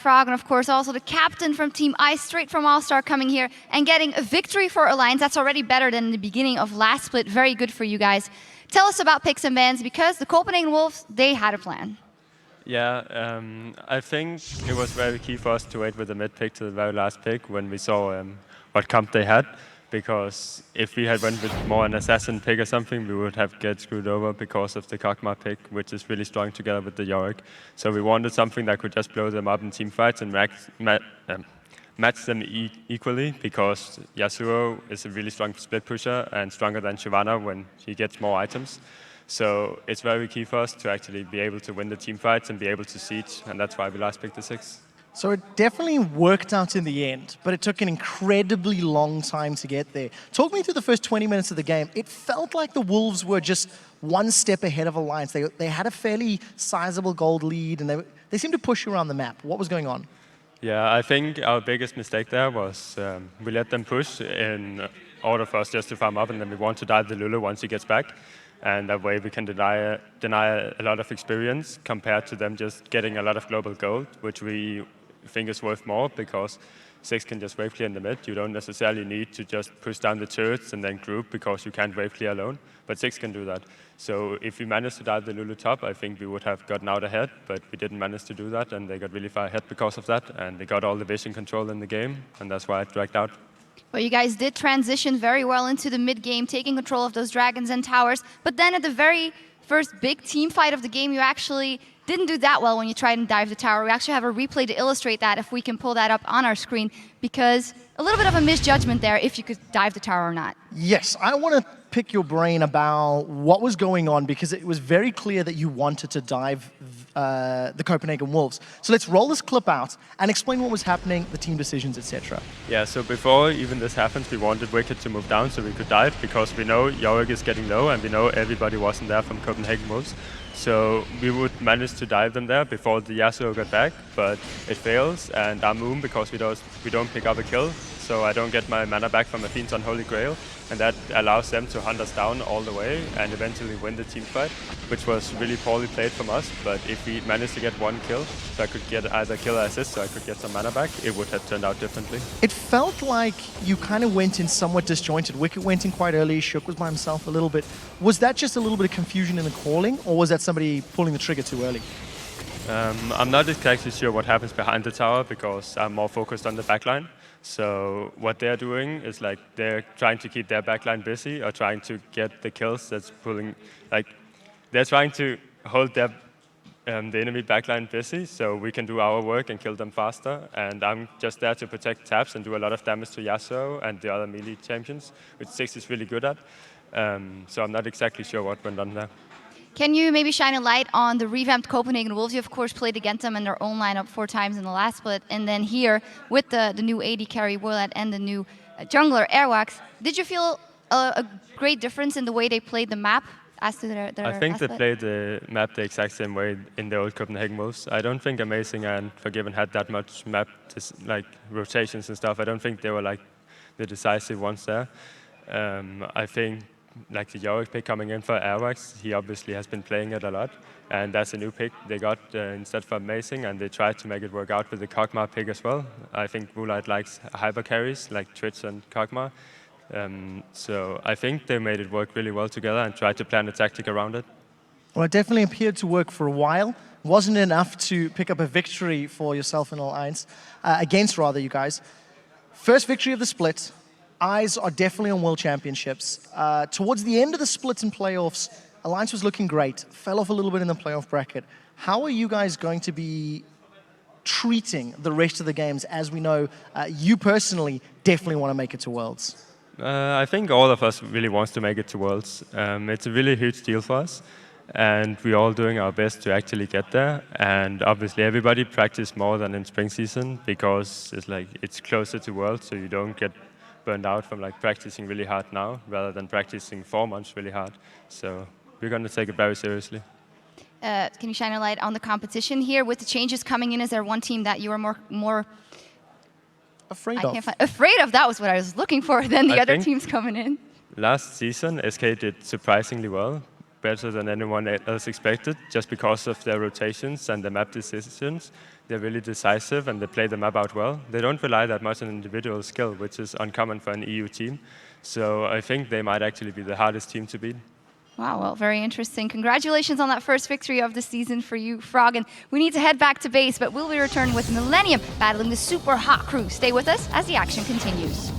Froggen, of course, also the captain from Team Ice, straight from All-Star, coming here and getting a victory for Alliance. That's already better than the beginning of last split. Very good for you guys. Tell us about picks and bans, because the Copenhagen Wolves, they had a plan. Yeah, I think it was very key for us to wait with the mid pick to the very last pick when we saw what comp they had. Because if we had went with more an assassin pick or something, we would have get screwed over because of the Kog'Maw pick, which is really strong together with the Yorick. So we wanted something that could just blow them up in team fights and match them equally, because Yasuo is a really strong split pusher and stronger than Shyvana when he gets more items. So it's very key for us to actually be able to win the team fights and be able to siege, and that's why we last picked the 6. So it definitely worked out in the end, but it took an incredibly long time to get there. Talk me through the first 20 minutes of the game. It felt like the Wolves were just one step ahead of Alliance. They had a fairly sizable gold lead, and they seemed to push you around the map. What was going on? Yeah, I think our biggest mistake there was we let them push in order for us just to farm up, and then we want to dive the Lulu once he gets back. And that way we can deny a lot of experience compared to them just getting a lot of global gold, which we think is worth more, because 6 can just wave clear in the mid. You don't necessarily need to just push down the turrets and then group, because you can't wave clear alone, but 6 can do that. So if we managed to dive the Lulu top, I think we would have gotten out ahead, but we didn't manage to do that, and they got really far ahead because of that, and they got all the vision control in the game, and that's why it dragged out. Well, you guys did transition very well into the mid-game, taking control of those dragons and towers, but then at the very first big team fight of the game, you actually didn't do that well when you tried and dive the tower. We actually have a replay to illustrate that, if we can pull that up on our screen, because a little bit of a misjudgment there if you could dive the tower or not. Yes, I want to pick your brain about what was going on, because it was very clear that you wanted to dive the Copenhagen Wolves. So let's roll this clip out and explain what was happening, the team decisions, etc. Yeah, so before even this happens, we wanted Wicked to move down so we could dive, because we know Yorick is getting low and we know everybody wasn't there from Copenhagen Wolves. So we would manage to dive them there before the Yasuo got back, but it fails, and our Moon, because we don't pick up a kill, so I don't get my mana back from Athene's Unholy Grail, and that allows them to hunt us down all the way and eventually win the team fight, which was really poorly played from us. But if we managed to get one kill, so I could get either kill or assist, so I could get some mana back, it would have turned out differently. It felt like you kind of went in somewhat disjointed. Wicked went in quite early, Shook was by himself a little bit. Was that just a little bit of confusion in the calling, or was that somebody pulling the trigger too early? I'm not exactly sure what happens behind the tower, because I'm more focused on the backline. So what they're doing is like they're trying to keep their backline busy, or trying to get the kills that's pulling, like they're trying to hold their the enemy backline busy so we can do our work and kill them faster. And I'm just there to protect taps and do a lot of damage to Yasuo and the other melee champions, which 6 is really good at. So I'm not exactly sure what went on there. Can you maybe shine a light on the revamped Copenhagen Wolves? You, of course, played against them in their own lineup 4 times in the last split. And then here, with the new AD carry, Willett, and the new jungler, Airwax, did you feel a great difference in the way they played the map as to their I think they split? played the map the exact same way in the old Copenhagen Wolves. I don't think Amazing and Forgiven had that much map, like rotations and stuff. I don't think they were like the decisive ones there. I think like the Yorick pick coming in for Airwax, he obviously has been playing it a lot, and that's a new pick they got instead for Amazing, and they tried to make it work out with the Kog'Maw pick as well. I think Woolite likes hyper carries like Twitch and Kog'Maw, so I think they made it work really well together and tried to plan a tactic around it. Well, it definitely appeared to work for a while. Wasn't enough to pick up a victory for yourself and Alliance, against you guys. First victory of the split. Eyes are definitely on World Championships. Towards the end of the splits and playoffs, Alliance was looking great, fell off a little bit in the playoff bracket. How are you guys going to be treating the rest of the games, as we know you personally definitely want to make it to Worlds? I think all of us really wants to make it to Worlds. It's a really huge deal for us, and we're all doing our best to actually get there. And obviously everybody practice more than in spring season, because it's closer to Worlds, so you don't get burned out from like practicing really hard now rather than practicing 4 months really hard. So we're going to take it very seriously. Can you shine a light on the competition here with the changes coming in? Is there one team that you are more afraid of? Afraid of, that was what I was looking for, than the other teams coming in? Last season, SK did surprisingly well, better than anyone else expected, just because of their rotations and the map decisions. They're really decisive and they play the map out well. They don't rely that much on individual skill, which is uncommon for an EU team. So I think they might actually be the hardest team to beat. Wow, well, very interesting. Congratulations on that first victory of the season for you, Froggen. We need to head back to base, but we'll be returning with Millennium battling the super hot crew. Stay with us as the action continues.